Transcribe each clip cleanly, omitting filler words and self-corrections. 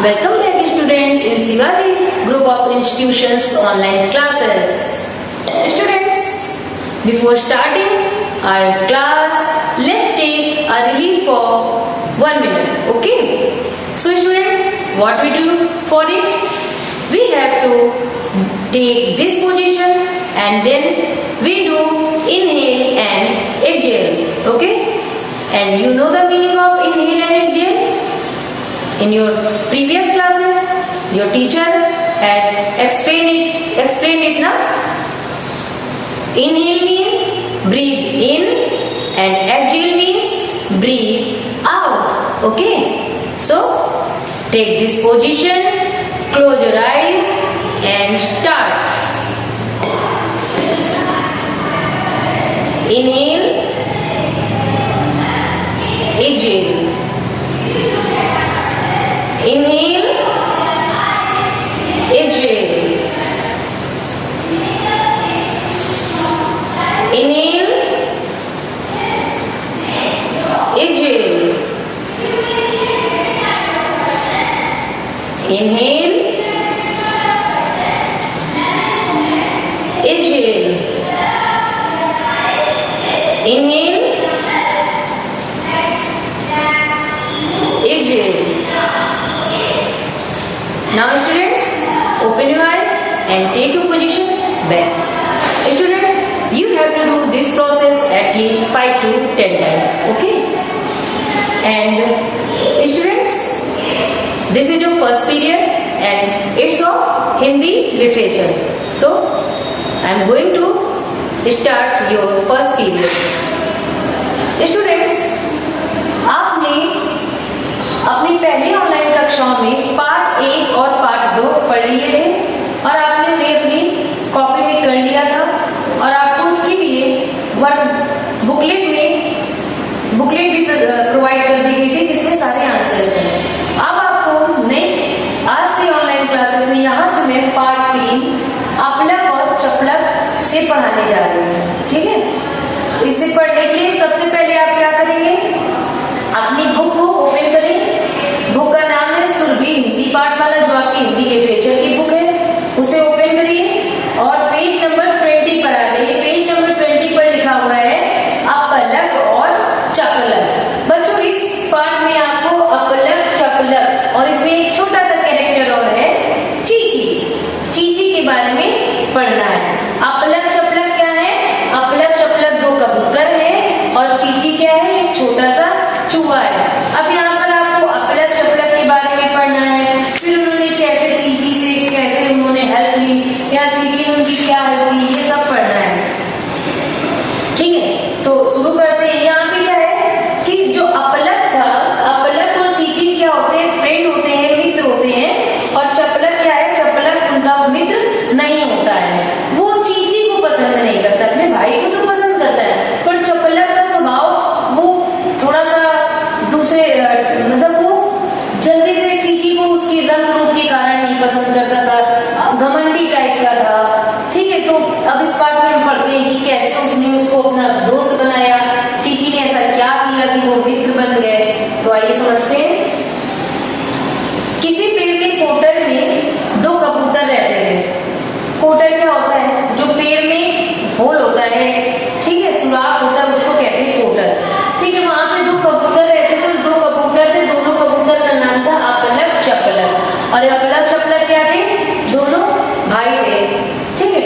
Welcome back students in Shivaji Group of Institutions online classes. Students, before starting our class, let's take a relief for 1 minute. Okay? So students, what we do for it? We have to take this position and then we do inhale and exhale. Okay? And you know the meaning of inhale and exhale? In your previous classes, your teacher had explained it now. Inhale means breathe in and exhale means breathe out. Okay? So, take this position, close your eyes and start. Inhale, exhale. Inhale, exhale. Inhale, exhale. Inhale, exhale. Inhale, exhale. Now students, open your eyes and take your position back. Students, you have to do this process at least 5 to 10 times. Okay? And students, this is your first period and it's of Hindi literature. So, I am going to start your first period. Students, आपने अपनी पहली online कक्षाओं में part 1 और part 2 पढ़ लिए थे और आपने भी अपनी कॉपी में कर लिया था और आपको उसके लिए वर्क बुकलेट भी प्रोवाइड कर दी गई थी जिसमें सारे आंसर हैं। अब आपको नई आज से ऑनलाइन क्लासेस में यहाँ से मैं पार्ट 3 अपलक और चपलक से पढ़ाने जा रही हूँ। ठीक है? इसे पढ़ने के लिए सबसे पहले आप क्या करेंगे, अपनी बुक को ओपन करें। बुक का नाम है सुरभि हिंदी पाठमाला, जो आपकी हिंदी लिटरेचर की बुक है, उसे ओपन करिए और पेज नंबर 20 पर आ जाइए। पेज नंबर 20 पर लिखा हुआ है अपलक और चपलक। बच्चों, इस पाठ में आपको अपलक चपलक और इसमें एक छोटा सा कैरेक्टर और है चीची। चीची के बारे में पढ़ना है। अपलक चपलक क्या है? अपलक चपलक 2 कबूतर है और चीची क्या है? एक छोटा सा चूहा है। अब यहाँ पर आपको अपलक चपलक के बारे में पढ़ना है, फिर उन्होंने कैसे चीची से कैसे उन्होंने हेल्प ली या चीची ने उनकी क्या हेल्प ली, ये सब पढ़ना है। ठीक है, तो शुरू करते हैं। यहाँ पे क्या है कि जो अपलक था, अपलक और चीची क्या होते हैं? फ्रेंड होते हैं, मित्र होते हैं। और चपलक क्या है? चपलक उनका मित्र नहीं होता है। वो चीची को पसंद नहीं करता, अपने भाई को तो पसंद करता है, पर चपलक का स्वभाव वो थोड़ा सा दूसरे मतलब वो जल्दी से चीची को उसकी रंग रूप के कारण नहीं पसंद करता था, घमंडी टाइप का था। ठीक है, तो अब इस पाठ में हम पढ़ते हैं कि कैसे उसने उसको अपना दोस्त बनाया, चीची ने ऐसा क्या किया कि वो मित्र बन गए। तो आइए समझते हैं। किसी पेड़ के कोटर में 2 कबूतर रहते थे। कोटर क्या होता है? जो पेड़ में होल होता है, ठीक है, सुराख होता है, उसको कहते हैं कोटर। ठीक है, वहां पे 2 कबूतर रहते थे। 2 कबूतर थे, दोनों कबूतर का नाम था अपलक चपलक। और अपलक चपलक क्या थे? दोनों भाई थे। ठीक है,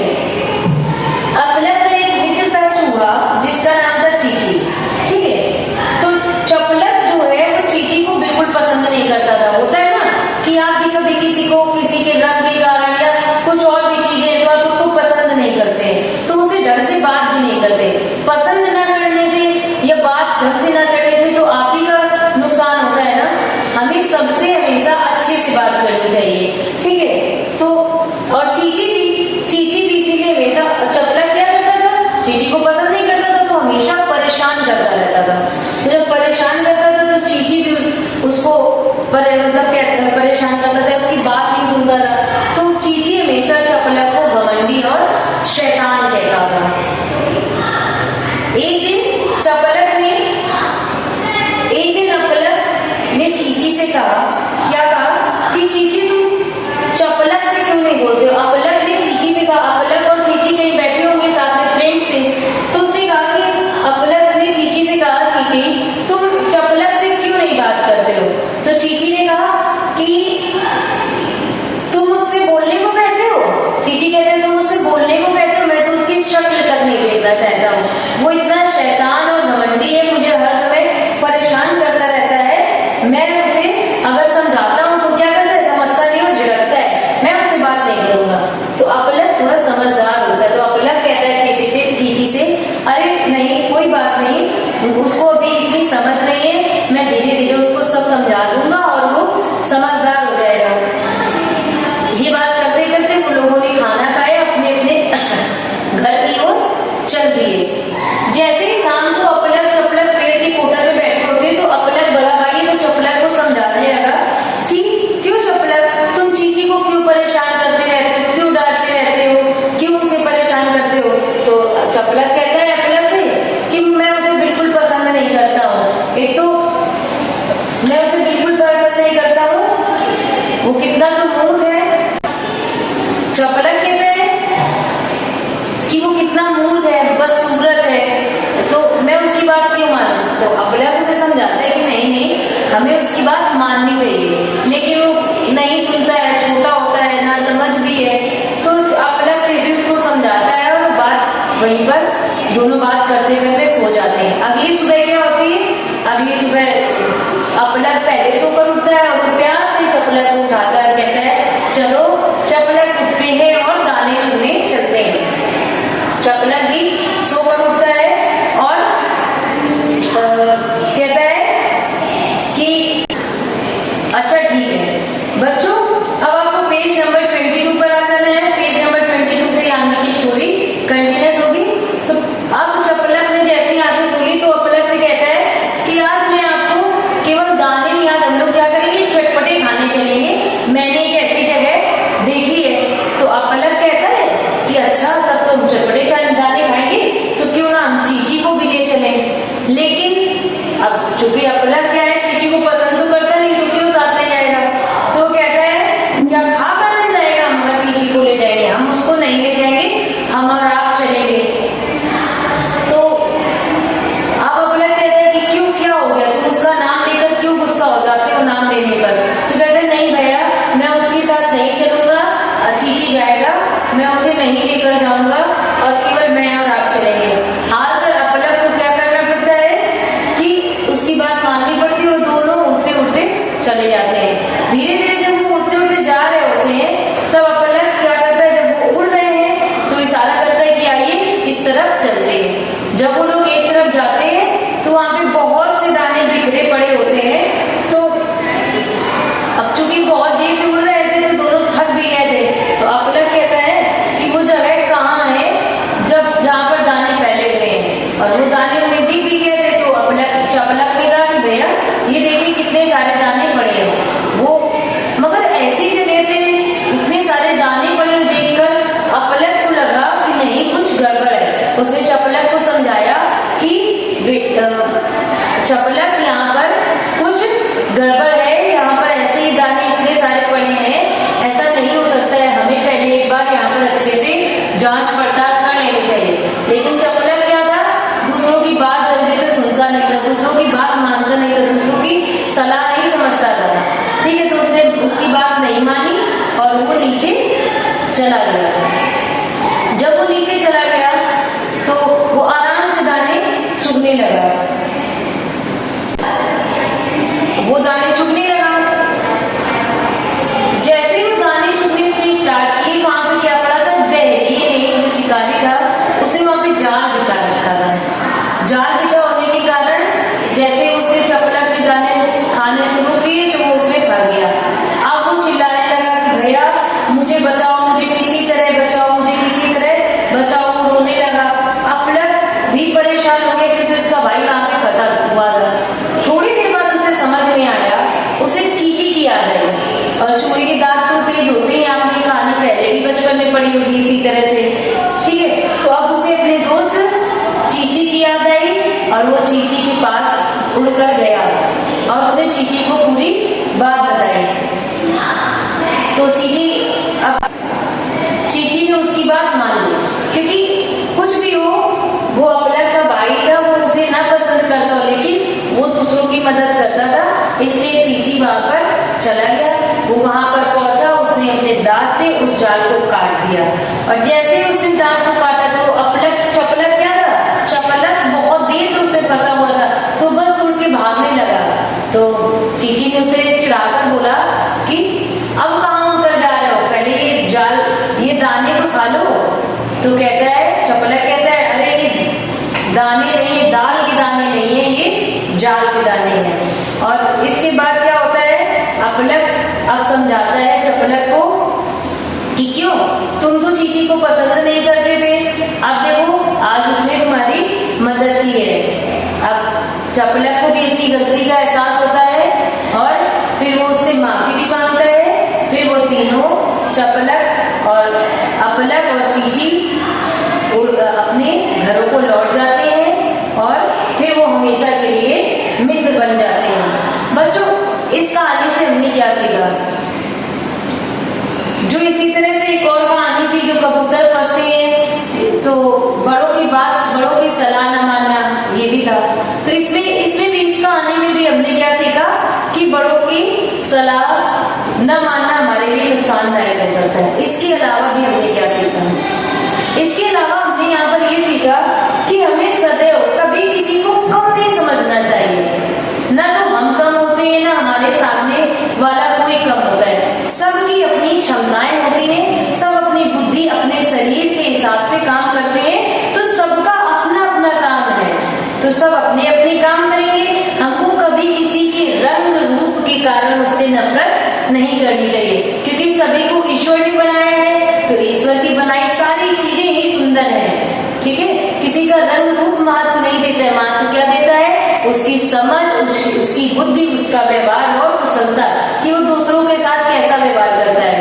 अपलक का एक मित्र था चूहा, जिसका नाम था चीची। ठीक है, तो चपलक जो है वो चीची को बिल्कुल पसंद नहीं करता था। होता है ना कि आप भी कभी किसी को किसी के रंग के कारण या कुछ और भी चीजें तो आप उसको पसंद नहीं करते, तो उसे ढंग से बात भी नहीं करते। पसंद ना करने से या बात ढंग से ना करने से तो आप ही का नुकसान होता है ना। हमें सबसे हमेशा अच्छे से बात करनी चाहिए। ठीक है, तो और चीची भी इसीलिए हमेशा चपलक क्या करता था? चीची को पसंद नहीं करता था, तो हमेशा परेशान करता रहता था। तो जब परेशान करता था तो चीची भी उसको मतलब परेशान करता था, उसकी बात नहीं सुनता था। तो चीची हमेशा चपलक को घमंडी और शैतान कहता था। एक दिन अपलक ने चीची से कहा, क्या कहा कि कि वो कितना मूर्ख है, बदसूरत है, तो मैं उसकी बात क्यों मानूं। तो अपलक मुझे समझाता है कि नहीं नहीं, हमें उसकी बात माननी चाहिए, लेकिन वो नहीं सुनता है, छोटा होता है, ना समझ भी है। तो अपलक फिर भी उसको समझाता है और बात वहीं पर दोनों बात करते करते सो जाते हैं। अगली सुबह क्या होती है, अगली सुबह अपलक पहले सोकर उठता है और प्यार से चपलक को उठाता है, कहता है चलो। चपलक उठते हैं और दाने चुनने चलते हैं। चपलक भी सोकर उठता है और कहता है कि अच्छा ठीक है बच्चों, अब आपको पेज नंबर 22 पर आ जाना है। पेज नंबर 22 से आगे की स्टोरी कंटिन्यूस होगी। तो अब चपलक ने जैसी आंखें खोली तो अपलक से कहता है कि आज मैं आपको केवल दाने नहीं, आज हम लोग क्या करेंगे, चटपटे खाने चलेंगे, मैंने एक ऐसी जगह देखी है। तो अपलक कहता है कि अच्छा तब तो चटपटे दाने खाएंगे, तो क्यों ना हम चीची को भी ले चलें। लेकिन अब चूंकि अपलक क्या है, चीची को पसंद तो करता नहीं, तो क्यों साथ ले जाएगा। तो कहता है क्या खा कर नहीं जाएगा, हम चीची को ले जाएंगे, हम उसको नहीं ले जाएंगे, हम और आप चलेंगे। तो अब अपलक कहता है कि क्यों, क्या हो गया, तुम उसका नाम लेकर क्यों गुस्सा हो जाते हो नाम लेने पर। तो कहते हैं नहीं भैया, मैं उसके साथ नहीं चलूंगा, चीची जाएगा, मैं उसे नहीं लेकर जाऊंगा और केवल मैं और आप चलेंगे। हाल कर अपलक को क्या करना पड़ता है कि उसकी बात माननी पड़ती है और दोनों उड़ते उड़ते चले जाते हैं। धीरे धीरे जब वो उड़ते उड़ते जा रहे होते हैं तब अपलक क्या करता है, जब वो उड़ रहे हैं तो इशारा करता है कि आइए इस तरफ चलते हैं। जब वो लोग एक तरफ जाते हैं तो वहां पे बहुत से दाने बिखरे पड़े होते हैं। तो अब चूंकि बहुत देर से उड़ रहे थे तो दोनों थक भी गए थे। तो अपलक कहता है कि वो जगह कहाँ है जब जहाँ पर दाने फैले हुए हैं, और वो दाने उन्हें दिख भी गए थे। तो चपलक ने कहा कि भैया ये देखिए कितने सारे दाने पड़े हैं। वो मगर ऐसी जगह पे इतने सारे दाने पड़े देखकर अपलक को लगा कि नहीं कुछ गड़बड़ है। उसने चपलक को समझाया कि चपलक यहाँ पर कुछ गड़बड़ है, यहाँ पर ऐसे ही दाने इतने सारे पड़े हैं, ऐसा नहीं हो सकता है, हमें पहले एक बार यहाँ पर अच्छे से जांच पड़ताल कर लेनी चाहिए। लेकिन चपलक क्या था, दूसरों की बात जल्दी से सुनता नहीं था, दूसरों की बात मानता नहीं था, दूसरों की सलाह नहीं समझता था। ठीक है, तो उसने उसकी बात नहीं मानी और वो नीचे चला गया। जब वो नीचे चला गया तो वो आराम से दाने चुगने लगा। वो दाने चुगने लगा, जैसे ही वो दाने चुगने उसने स्टार्ट किए, वहां पे क्या पड़ा था, बहरीए ने, जो शिकारी था, उसने वहां पे जाल बिछा रखा था। जाल बिछा होने के कारण जैसे उसने चपलक के दाने खाने शुरू किए तो वो उसमें फंस गया। अब वो चिल्लाने लगा कि भैया मुझे बचाओ, मुझे किसी तरह बचाओ, मुझे किसी तरह बचाओ, रोने लगा। अपलक भी परेशान हो गया क्योंकि उसका भाई वहां पे फंसा हुआ था। थोड़ी देर बाद उसे समझ में आया, उसे चीची की याद आई, और चूहे के दांत तो तेज होते हैं, आपने कहानी पहले भी बचपन में पढ़ी होगी इसी तरह से। ठीक है, तो अब उसे अपने दोस्त चीची की याद आई और वो चीची के पास उड़कर गया और उसने चीची को पूरी बात बताई। तो चीची ने उसकी बात मान ली, क्योंकि कुछ भी हो वो अपलक का भाई था, वो उसे ना पसंद करता हो लेकिन वो दूसरों की मदद करता था, इसलिए चीची वहां पर चला गया। वो वहां पर पहुंचा, उसने अपने दांत से उस जाल को काट दिया, और जैसे ही उसने दांत को काटा तो चपलक क्या था, चपलक बहुत देर से उसमें फंसा हुआ था, तो बस उड़ के भागने लगा। तो चीची ने उसे चिढ़ाकर बोला कि अब कहाँ उड़कर जा रहे हो, पहले ये दाने तो खा लो। तो कहता है, चपलक कहता है अरे ये दाने नहीं, ये दाल के दाने नहीं है, ये जाल के दाने हैं। और इसके बाद क्या होता है, अपलक अब समझाता है चपलक को कि क्यों तुम तो चीची को पसंद नहीं करते थे, अब देखो आज उसने तुम्हारी मदद की है। अब चपलक को भी अपनी गलती का एहसास होता है और फिर वो उससे माफी भी मांगता है। फिर वो तीनों चपलक और अपलक और चीची अपने घरों को लौट जाते हैं और फिर वो हमेशा के लिए मित्र बन जाते हैं। बच्चों, इस कहानी से हमने क्या सीखा, जो इसी तरह से एक और कहानी थी जो कबूतर फंसते हैं तो बड़ों की सलाह न मानना, ये भी था। तो इसमें भी, इसका आने में भी हमने क्या सीखा कि बड़ों की सलाह न मानना हमारे लिए नुकसानदायक हो सकता है। इसके अलावा भी हमने क्या सीखा, इसके अलावा हमने यहाँ पर ये सीखा कि हमें सदैव कभी किसी को कम नहीं समझना चाहिए। ना तो हम कम होते हैं, ना हमारे सामने वाला कोई कम होता है। सबकी अपनी क्षमताएं होती हैं, सब अपनी बुद्धि अपने शरीर के हिसाब से काम करते हैं। तो सबका अपना अपना काम है, तो सब अपने अपने काम करेंगे। हमको कभी किसी के रंग रूप के कारण उससे नफरत नहीं करनी चाहिए, क्योंकि सभी को ईश्वर ने बनाया है। तो ईश्वर की बनाई सारी चीजें ही सुंदर है, ठीक है। किसी का रंग रूप महत्व नहीं देता है, महत्व क्या देता है? उसकी समझ, उसकी बुद्धि, उसका व्यवहार और कुशलता, कि वो दूसरों के साथ कैसा व्यवहार करता है।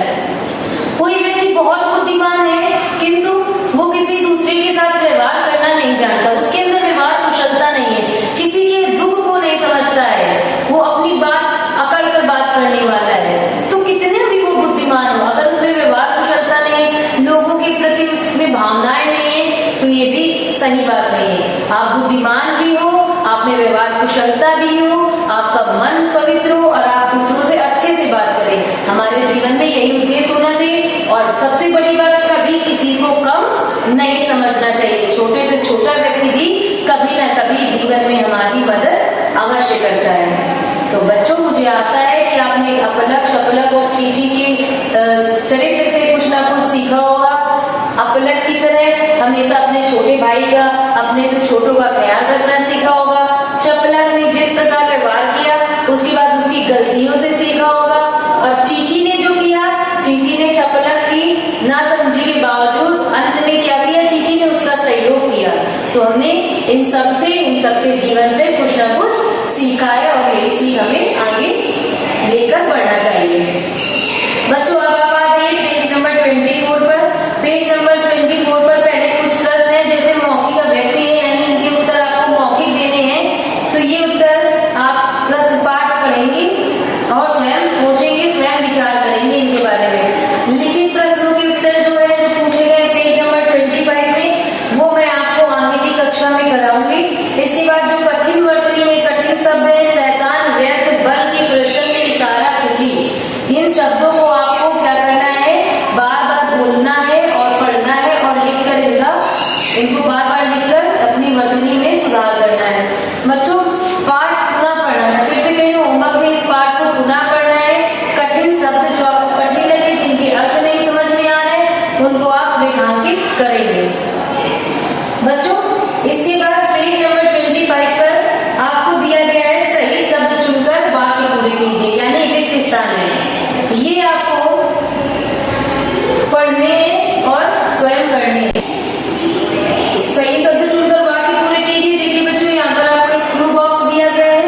कोई व्यक्ति बहुत बुद्धिमान है, किंतु वो किसी दूसरे के साथ व्यवहार करना नहीं जानता, उसके अंदर व्यवहार कुशलता नहीं है, किसी के दुख को नहीं समझता है, वो अपनी बात अकड़ कर बात करने वाला है। तो कितने भी वो बुद्धिमान हो, अगर उसमें व्यवहार कुशलता नहीं है, लोगों के प्रति उसमें भावनाएं नहीं है, तो ये भी सही बात नहीं है। आप बुद्धिमान भी हो, आप में व्यवहार कुशलता भी हो, आपका मन पवित्र हो और आप दूसरों से अच्छे से बात करें। हमारे जीवन में यही उद्देश्य होना चाहिए। और सबसे बड़ी बात, कभी किसी को कम नहीं समझना चाहिए। छोटे से छोटा व्यक्ति भी कभी ना कभी जीवन में हमारी मदद अवश्य करता है। तो बच्चों, मुझे आशा है कि आपने अपलक, शपलक और चीची के चरित्र से कुछ ना कुछ सीखा होगा। अपलक की तरह हमेशा अपने छोटे भाई का, अपने से छोटों का ख्याल रखना सीखा होगा। चपलक ने जिस प्रकार व्यवहार किया, उसके बाद उसकी गलतियों से सीखा होगा। और चीची ने जो किया, चीची ने चपलक की ना समझी के बावजूद अंत में क्या किया, चीची ने उसका सहयोग किया। तो हमने इन सबके जीवन से कुछ ना कुछ सीखा है और यही सीख हमें आगे लेकर बढ़ना चाहिए। बच्चों, अब आप आ जाइए पेज नंबर 24 पर। पेज नंबर 24 पर पहले कुछ प्रश्न है, जैसे मौखिक अभिव्यक्ति है, यानी इनके उत्तर आपको मौखिक देने हैं। तो ये उत्तर आप प्रश्न पाठ पढ़ेंगे और स्वयं सोचेंगे, स्वयं विचार करेंगे इनके बारे में। लिखित प्रश्नों के उत्तर जो है, जो पूछे गए पेज नंबर 25 में, वो मैं आपको आगे की कक्षा में कराऊंगी। इसके बाद जो कठिन वर्तनी है, कठिन शब्द है, शैतान, व्यर्थ, बल की प्रश्न में इशारा, क्योंकि इन शब्दों को आपको क्या करना है, बार बार बोलना है और पढ़ना है और लिखकर इनको बार बार लिखकर अपनी वर्तनी में सुधार करना है। बच्चों, पाठ पुनः पढ़ना है, फिर से कहीं होमवर्क में इस पाठ को पुनः पढ़ना है। कठिन शब्द जो आपको कठिन लगे, जिनके अर्थ नहीं समझ में आ रहे, उनको आप रेखांकित करेंगे। बच्चों, इसके बाद पेज नंबर 25 पर आपको दिया गया है सही शब्द चुनकर वाक्य पूरे कीजिए, यानी रिक्त स्थान है। ये आपको पढ़ने और स्वयं करने। सही शब्द चुनकर वाक्य पूरे कीजिए। देखिए बच्चों, यहाँ पर आपको एक क्लू बॉक्स दिया गया है,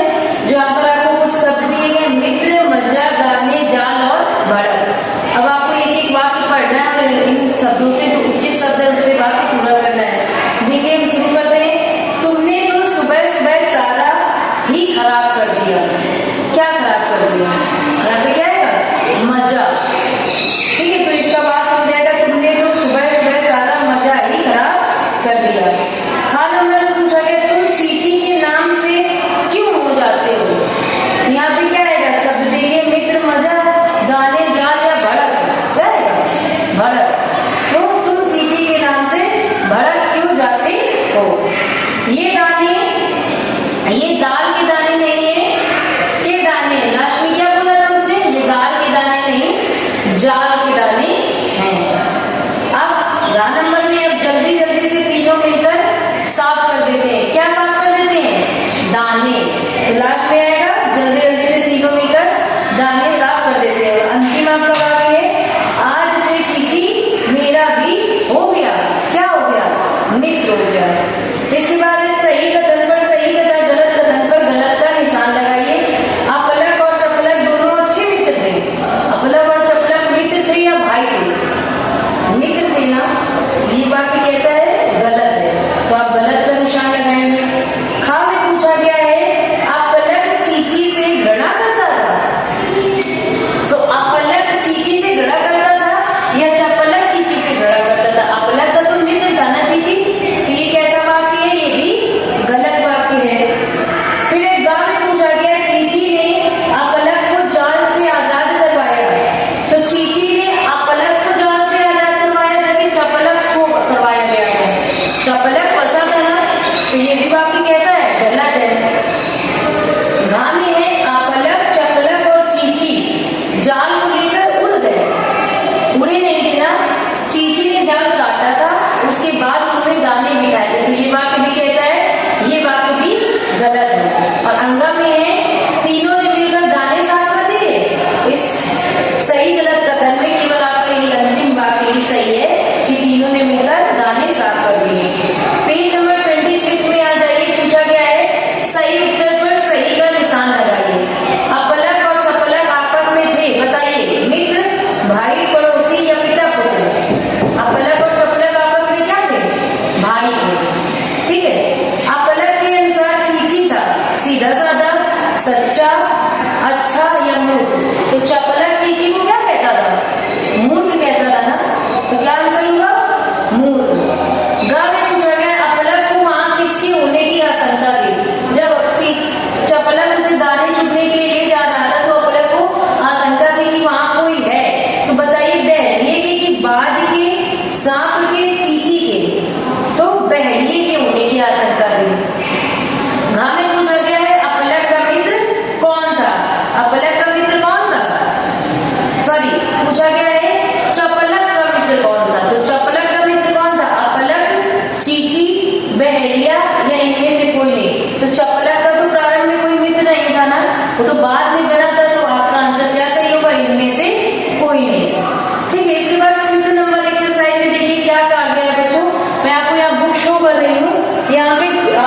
जो यहाँ पर आपको कुछ शब्द दिए गए, मित्र, मज्जा, गाने, जाल और भड़क। अब आपको एक एक वाक्य पढ़ना है और इन शब्दों से जो उचित शब्द है उससे वाक्य पूरा करना है। देखिए, हम शुरू करते हैं। तुमने तो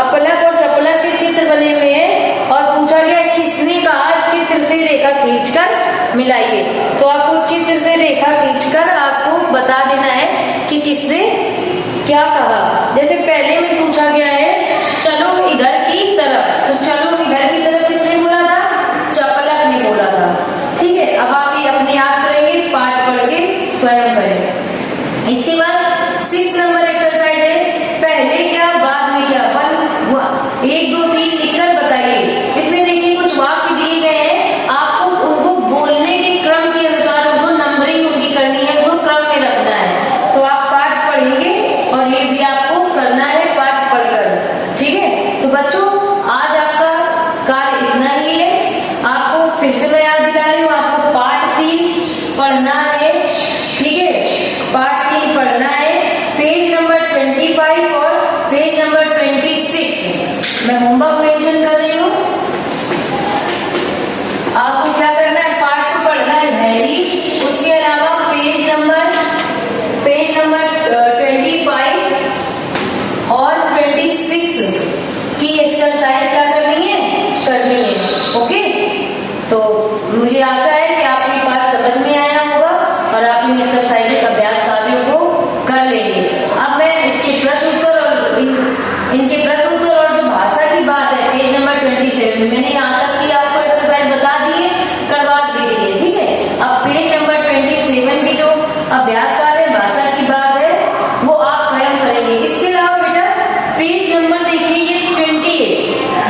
अपलक और चपलक के चित्र बने हुए हैं और पूछा गया किसने कहा चित्र से रेखा खींचकर मिलाइए। तो आपको चित्र से रेखा खींचकर आपको बता देना है कि किसने क्या कहा। जैसे पहले में पूछा गया है चलो इधर की तरफ, तो चलो इधर की तरफ किसने बोला था? चपलक ने बोला था। ठीक है, अब आप ये अपने आप करेंगे, पाठ पढ़ के स्वयं करें। इसके बाद 6 नंबर एक्सरसाइज है, पहले क्या बाद में क्या, 1 2 3 लिखकर बताइए। इसमें देखिए कुछ वाक्य दिए गए हैं, आपको उनको बोलने के क्रम के अनुसार उनको नंबरिंग उनकी करनी है, उनको क्रम में रखना है। तो आप पाठ पढ़ेंगे और ये भी आपको करना है पाठ पढ़कर। ठीक है, तो बच्चों आज आपका कार्य इतना ही है। आपको फिर से मैं याद दिला रही हूँ, आपको पाठ 3 पढ़ना है। ठीक है, पाठ 3 पढ़ना है, पेज नंबर 25 और पेज नंबर 26 मैं होमवर्क मेंशन कर रही हूँ। आपको क्या करना है, पाठ तो पढ़ना है ही, उसके अलावा पेज नंबर 25 और 26 की एक्सरसाइज क्या करनी है। ओके, तो मुझे आशा है कि आपकी बात समझ में आया होगा और आप इन एक्सरसाइज के अभ्यास कार्यों को कर लेंगे। अब मैं इसके प्रश्न उत्तर और इनके प्रश्न उत्तर और जो भाषा की बात है पेज नंबर 27 मैंने यहाँ तक की आपको एक्सरसाइज बता दी है, करवा भी दी है। ठीक है, अब पेज नंबर 27 की जो अभ्यास कार्य भाषा की बात है वो आप स्वयं करेंगे। इसके अलावा बेटा पेज नंबर देखिए ये 28,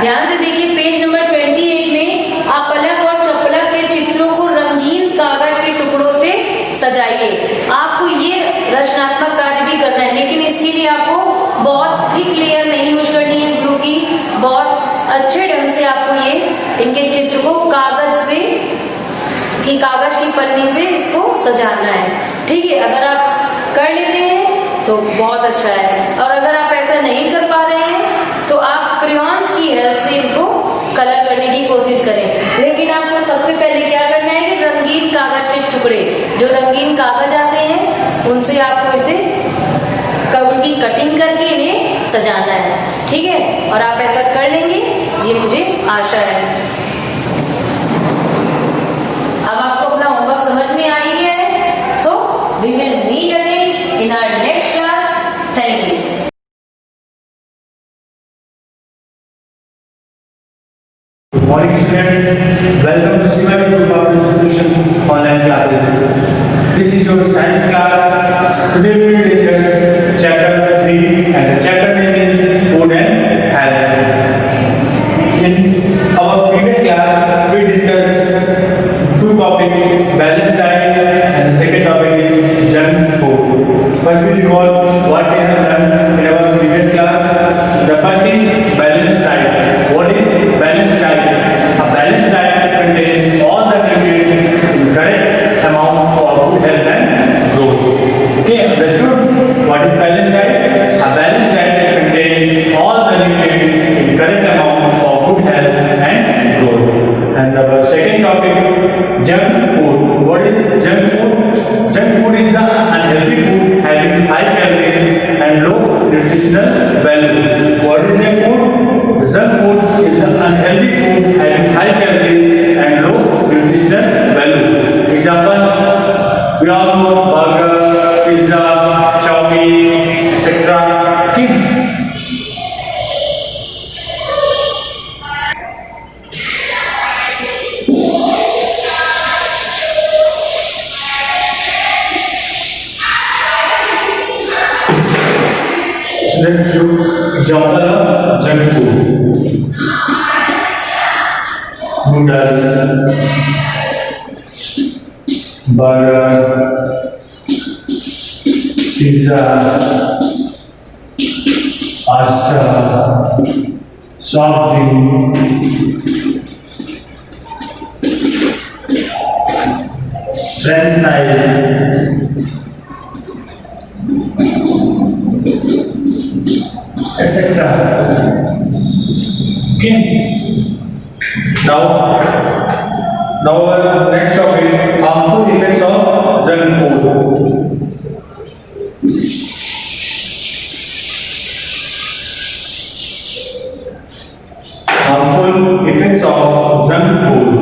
ध्यान से देखिए पेज नंबर 28 में आप अपलक और चपलक के चित्रों को रंगीन कागज के टुकड़ों से सजाइए। आपको ये रचनात्मक कार्य भी करना है, लेकिन इसके लिए आपको बहुत थिक लेयर नहीं यूज करनी है, क्योंकि बहुत अच्छे ढंग से आपको ये इनके चित्र को कागज की पन्नी से इसको सजाना है। ठीक है, अगर आप कर लेते हैं तो बहुत अच्छा है, और अगर आप ऐसा नहीं कर पा रहे हैं तो आप क्रेयॉन्स की हेल्प से इनको कलर करने की कोशिश करें। लेकिन आपको सबसे पहले क्या करना है कि रंगीन कागज के टुकड़े, जो रंगीन कागज आते हैं उनसे आपको इसे उनकी कटिंग करके इन्हें सजाना है। ठीक है, और आप ऐसा कर लेंगे ये मुझे आशा है। अब आपको अपना होमवर्क समझ में आ ही गया है। So we will meet again in our next class. Thank you. Good morning students, welcome to Shivaji Group Public Solutions online classes. This is your science class. Today we will discuss chapter 3 and the chapter name is Food and Health. In our previous class we discussed two topics, balanced diet and the second topic is junk food. First we recall what we have done in our previous class. The first is balanced diet. What is balanced diet? A balanced diet contains all the nutrients in correct amount for good health and growth. Okay, understood? What is balanced diet? A balanced diet contains all the nutrients in correct amount for good health and growth. And the second topic, junk food. What is junk food? Junk food is the unhealthy food having high calories and low nutritional value. What is junk food? Junk food is the unhealthy food having high calories and low nutritional value. Example, we all know burger, pizza, chowmein, etc. Okay. Students, example of junk food: noodles, burger, pizza, pasta, soft drink, French fries, etc. Okay. Now our next topic: harmful effects of junk food. harmful effects of junk food.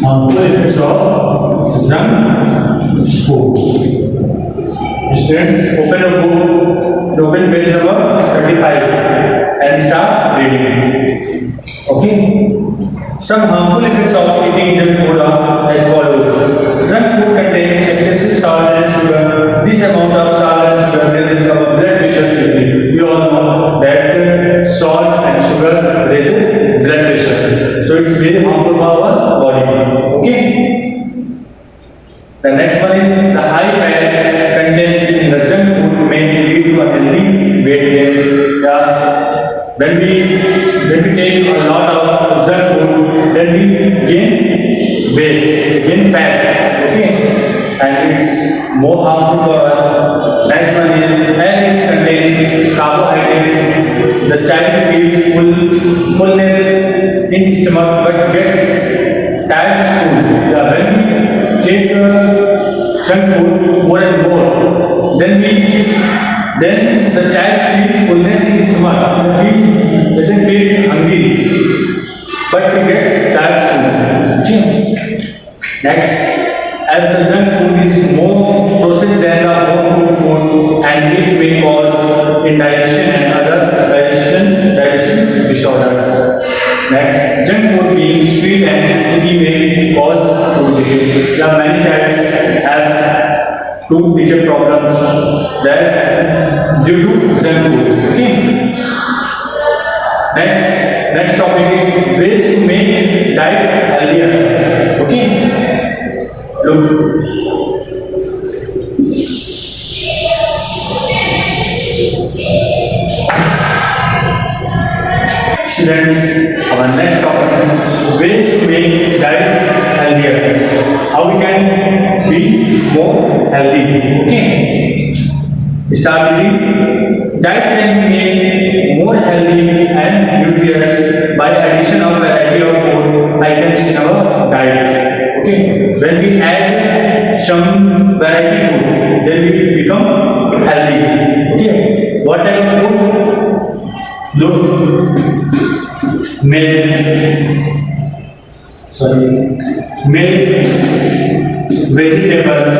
Harmful effects of junk food. Students, open a book, open page number 35 and start reading. Okay? Some harmful effects of eating junk food are as follows. Junk food contains excessive salt and sugar. This amount of salt and sugar raises our blood pressure quickly. We all know that salt and sugar raises blood pressure. So it's very harmful for our body. Okay? The next one is the high fat content in the junk food may lead to a healthy weight gain. When we take a lot of junk food, then we gain weight, gain fat, okay? And it's more harmful for us. Next one is, and it contains carbohydrates. The child feels fullness in stomach but gets tired soon. When we take junk food more and more, then the child feels fullness in his stomach. He doesn't feel hungry, but he gets tired soon. Next, as the junk food is more processed than the home cooked food, and it may cause indigestion and other digestion disorders. Next, junk food being sweet and sticky may cause food decay. There are many childs have tooth decay problems. That's due to junk food. Okay. Next topic is ways to make diet healthier. Okay. Look. Students, our next topic is ways to make diet healthier. How we can be more healthy. Okay. Start reading. Diet can be made more healthy and nutritious by addition of variety of food items in our diet. Okay. When we add some variety food, then we become healthy. Okay. What type of food? Look. Milk, vegetables,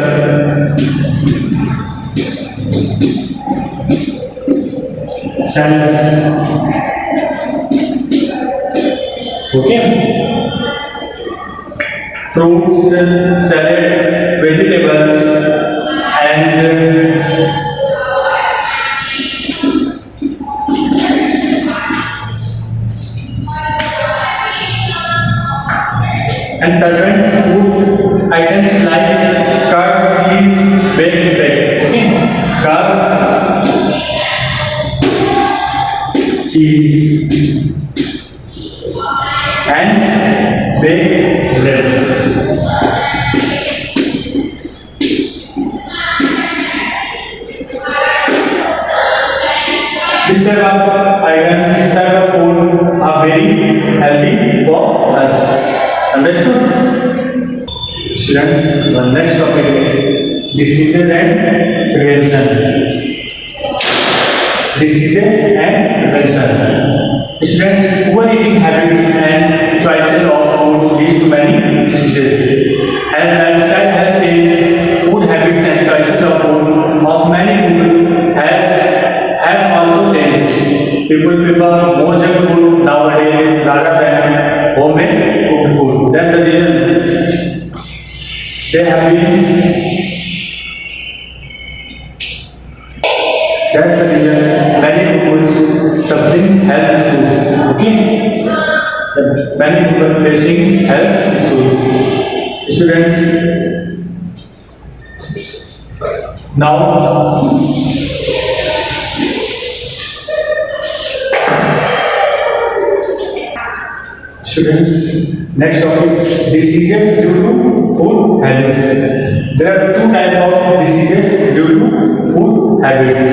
salads. Okay. Fruits, salads, vegetables, and ferment food items like curd, cheese, baked bread. Okay, curd, cheese, and baked bread. This type of items, this type of food are very healthy for us. Understood? Students, the next topic is diseases and prevention. Diseases and prevention. Students, poor eating habits and choices of food leads to many diseases. As lifestyle has changed, food habits and choices of food of many people have also changed. People prefer more junk food nowadays rather than homemade cooked food. That's the reason they have been. That's the reason many people suffering health issues. Okay, many people facing health issues. Students, now. Students, next topic, diseases due to food habits. There are two types of diseases due to food habits.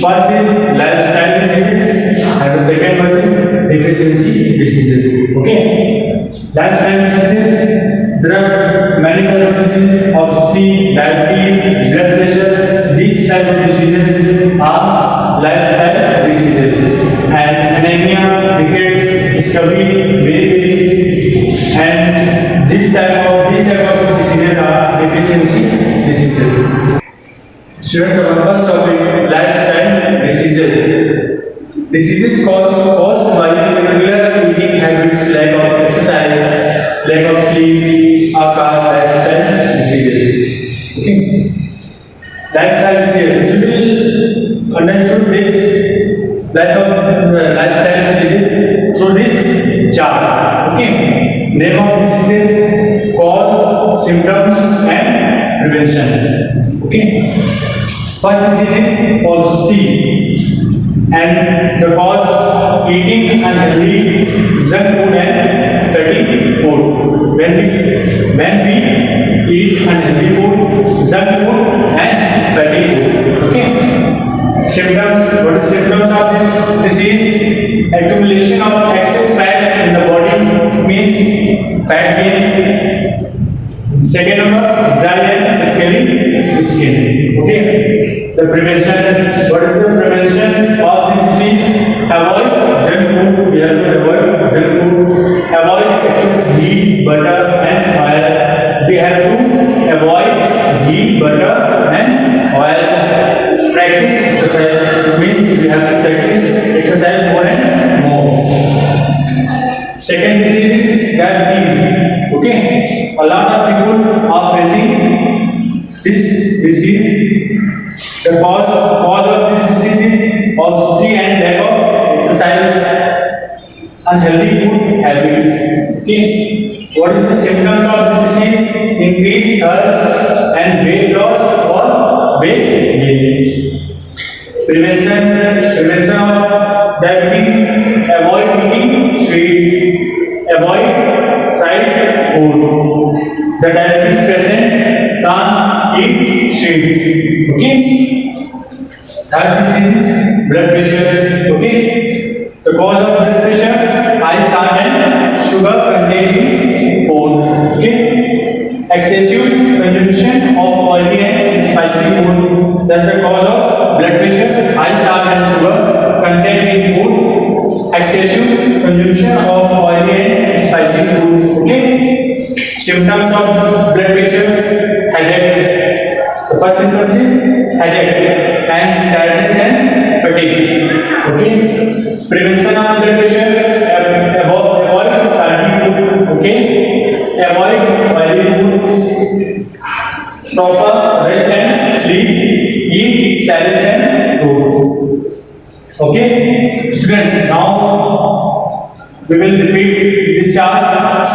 First is lifestyle diseases and the second one is deficiency diseases. Okay, lifestyle diseases there are many diseases of obesity, diabetes, blood pressure. These type of diseases are lifestyle diseases, and anemia, rickets, scurvy, very, and these type of diseases are deficiency diseases. Students, our first topic, lifestyle diseases. Diseases caused by irregular eating habits, lack of exercise, lack of sleep, are called lifestyle diseases. Okay. Lifestyle diseases. You will understood this lifestyle diseases through this chart. Okay. Name of diseases, cause, symptoms, and prevention. Okay. First disease is obesity, and the cause eating unhealthy junk food and fatty food. When we eat unhealthy food, junk food and fatty food. Okay. Symptoms. What is symptoms of this disease? Accumulation of excess fat in the body means fat gain. Second number, dry and scaly skin. Okay. The prevention. What is the prevention of this disease? Avoid junk food. We have to avoid junk food. Avoid excess ghee, butter, and oil. We have to avoid ghee, butter, and oil. Practice exercise. Means we have to practice exercise more and more. Second disease is diabetes. Okay. A lot of people are facing this disease. The cause of this disease is obesity and lack of exercise, unhealthy food habits. Okay. What is the symptoms of this disease? Increased thirst and weight loss or weight gain. Prevention of diabetes. Avoid eating sweets. Avoid fried food. The diabetes patient can't eat sweets. Okay. Third disease is blood pressure. Okay. The cause of blood pressure, high salt and sugar containing food. Okay. Excessive consumption of oily and spicy food. That's the cause of blood pressure, high salt and sugar containing food. Excessive consumption of oily and spicy food. Okay. Symptoms of blood pressure, headache. The first symptom is headache and tiredness and fatigue. Okay. Prevention of blood pressure, avoid salty food. Okay. Avoid oily food. Proper rest and sleep. Eat salads and fruit. Okay. Students, now we will repeat this chart.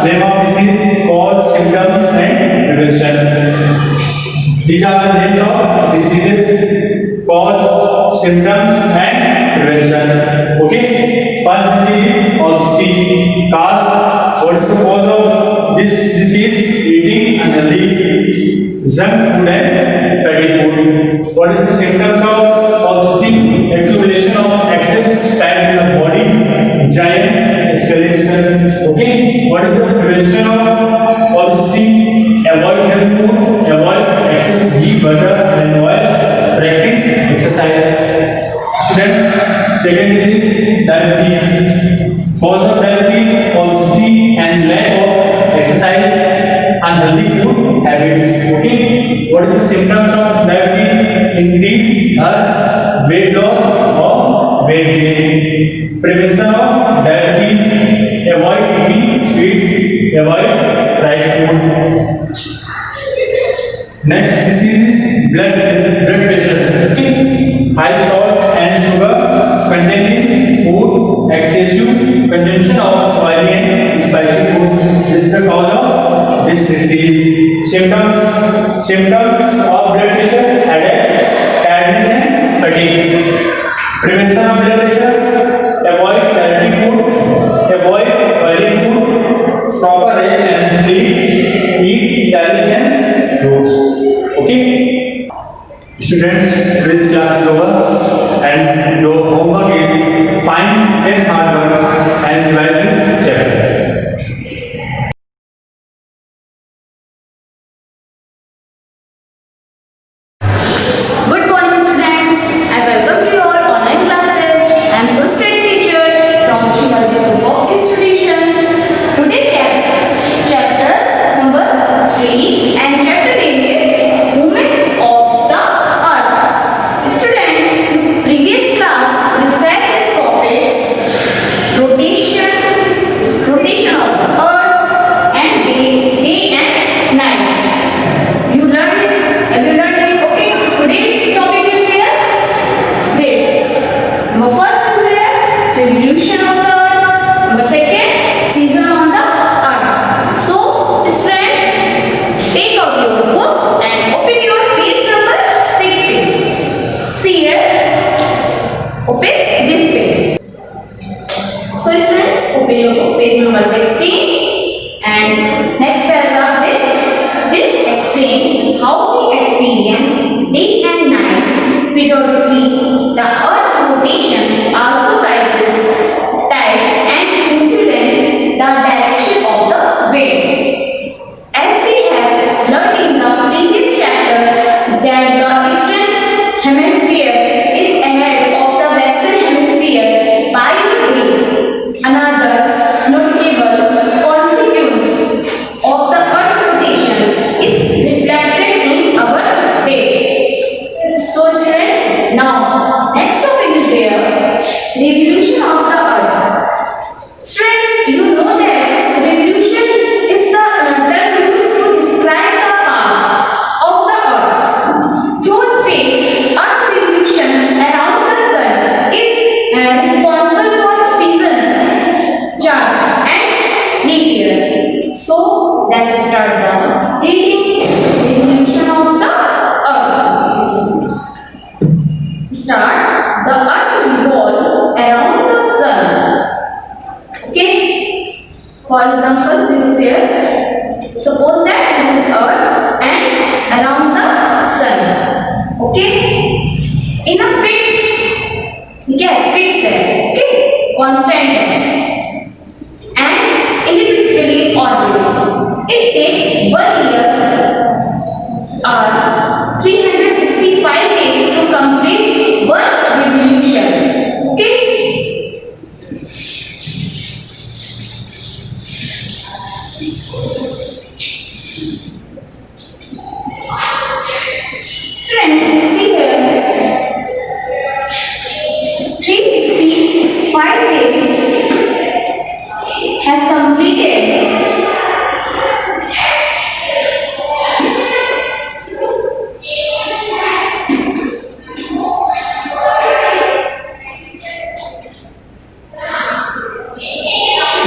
Name of disease, cause, symptoms, and prevention. These are the names of diseases, cause, symptoms, and prevention. Okay. First disease, obesity. Cause. What is the cause of this disease? Eating unhealthy junk food and fatty food. What is the symptoms of obesity? Accumulation of excess fat in the body, giant skeleton. Okay. What is the prevention of obesity? Avoid junk food, avoid excess ghee, butter, and oil. Practice exercise. Students, second disease, diabetes. Cause of diabetes, obesity, and lack of exercise, unhealthy food habits. Okay. What is the symptoms of diabetes? Increased thirst, weight loss, or weight gain. Prevention of diabetes: avoid eating sweets, avoid fried food. Next disease is blood pressure. Okay. High salt and sugar containing food, excessive consumption of oily and spicy food. This is the cause of this disease. Symptoms of blood pressure: headache, tiredness, and fatigue. Prevention of blood pressure: avoid salty food, avoid oily food, proper rest and sleep, eat salads and fruits. Okay. Students, today's class is over and your homework is find 10 hard words and revise this chapter. number 16. And next paragraph is this explain how we experience day and night periodically. The earth rotation also rises tides and influence the direction of the wind. As we have learned in the previous chapter that the eastern hemisphere is ahead of the western hemisphere by a day. Another notable consequence of the earth rotation is reflected in our days. So students, now next topic is there, revolution of the earth. Students, you know that revolution is the term used to describe the path of the earth through space. Earth revolution around the sun is responsible for season, charge and leap year. So let's start the reading. Revolution of the earth. Start. The earth revolves around the sun. Okay. For example, this is here. Suppose that this is earth and around the sun. Okay. In a fixed, fixed है. Okay. Constant है. And elliptically orbit. It takes 1 year or 365 days to complete one revolution. Okay. Students, see here. 365 days has completed.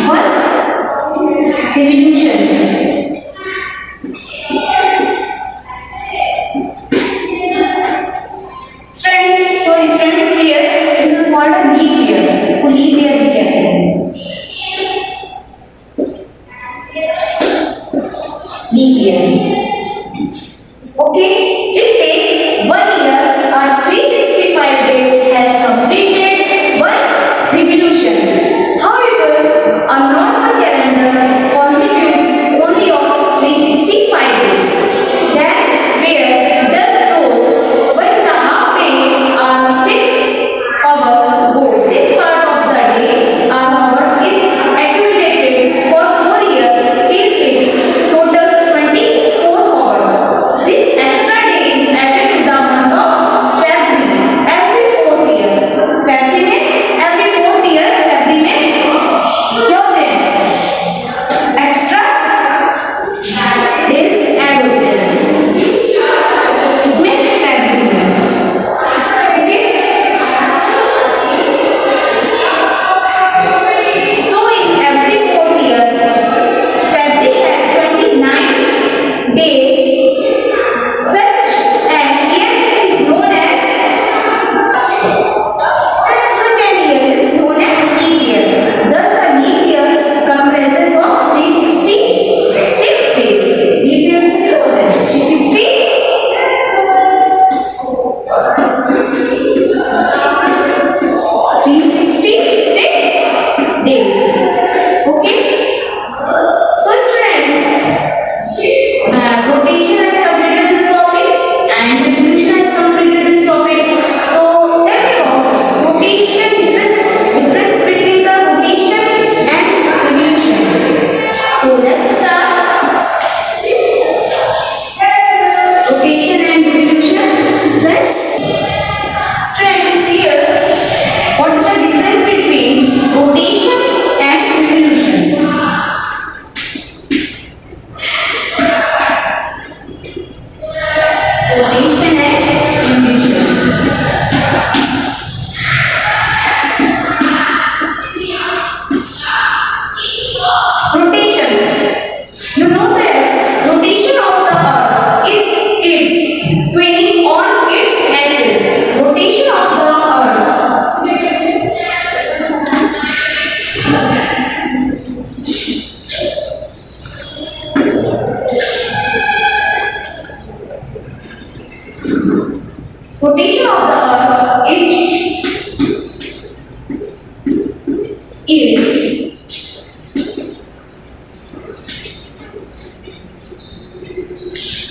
One revolution. Students here, this is called a leap year. तो leap year भी कहते हैं. Leap year. Okay, it takes 1 year or 365 days has completed one revolution. However, a normal calendar constitutes only of 365 days. Then where does those when the half day or 6 hour go? This part of the day or hour is accumulated for 4 years till it totals 24 hours. This extra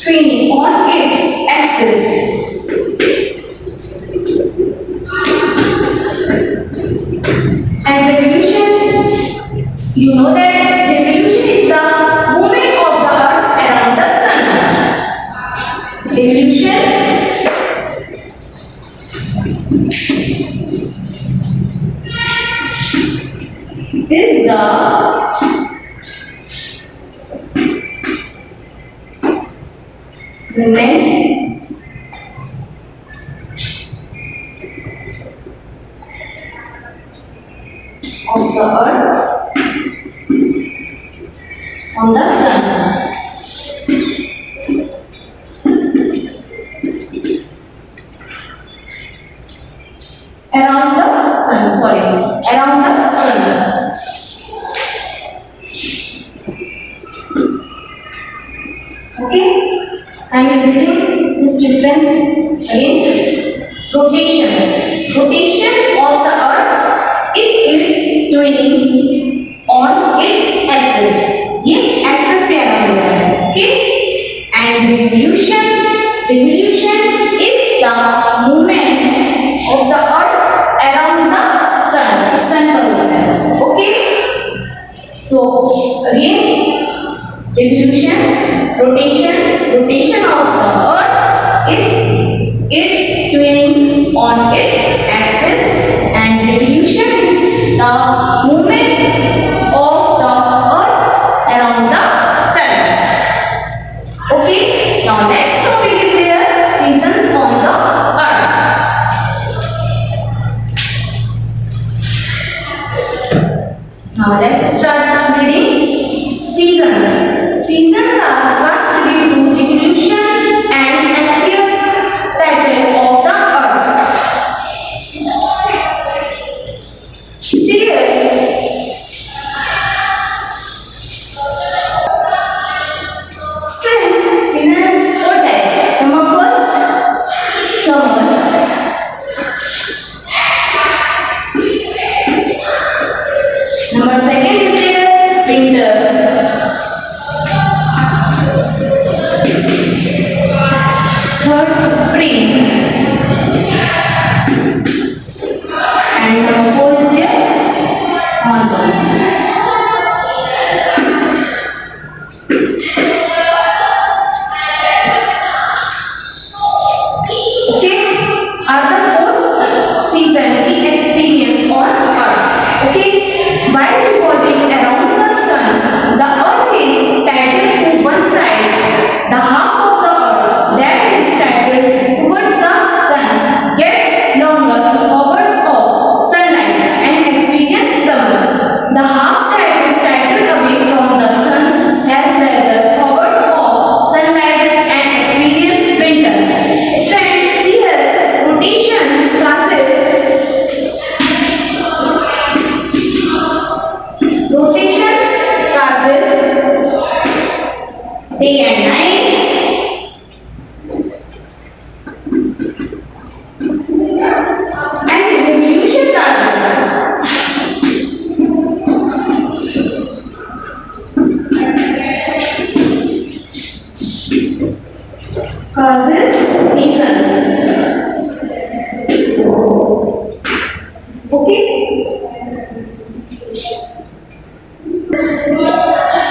spinning on its axis. And revolution, you know that revolution is the movement of the earth around the sun. Revolution is the movement of the earth on the sun. Around the sun, sorry, around the sun. Okay, I am reading this difference again. Rotation. Rotation of the earth is its twinning on its axis. ये axis पे आना होता है. Okay, and revolution. Revolution is the movement of the earth around the sun. Sun पर होता है. Okay, so again revolution, rotation, rotation of the earth is its twinning on its axis, and revolution is the movement of the earth around the sun. Okay, now next topic is there, seasons on the earth. Now let's start reading. Seasons. Seasons are first due to evolution and axial pattern of the earth. See here. Strength. Seasons four types. Number first, summer. Number second is there winter. Third, spring. And number four is there monsoons. Okay, are the four seasons we experience on earth. Okay, while revolving around the sun, the earth is tilted to one side. The half of the earth that is tilted towards the sun gets longer hours of sunlight and experience summer. The half that is tilted away from the sun has lesser hours of sunlight and experience winter. Strength, see here, rotation causes day and night. And revolution causes seasons. Okay.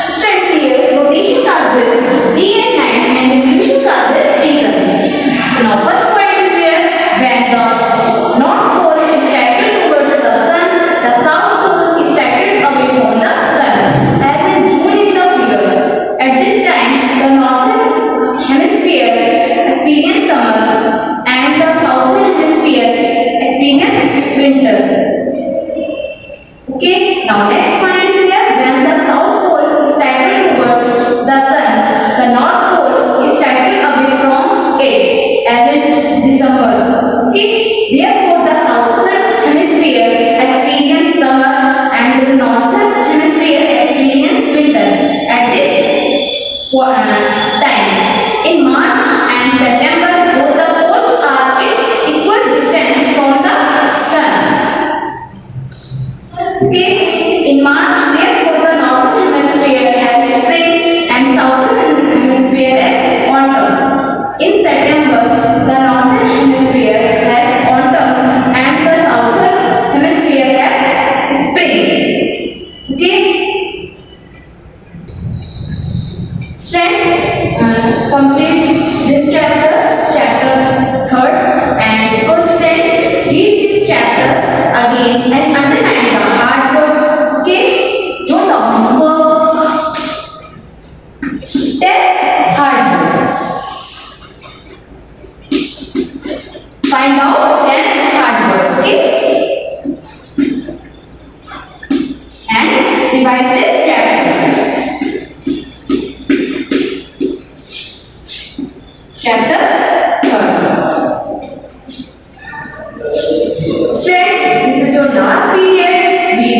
Strengths here, rotation causes day and night, and revolution causes seasons. Now first point is here, when the north pole is tilted towards the sun, the south pole is tilted away from the sun. As in June is the year. At this time, the northern hemisphere experiences Strength, complete this chapter, chapter 3rd, and so strength, read this chapter again and underline the hard words. Okay, note down homework. 10 hard words. Find out 10 hard words. Okay, and revise this chapter. Chapter 3rd. Strength, this is your last period. We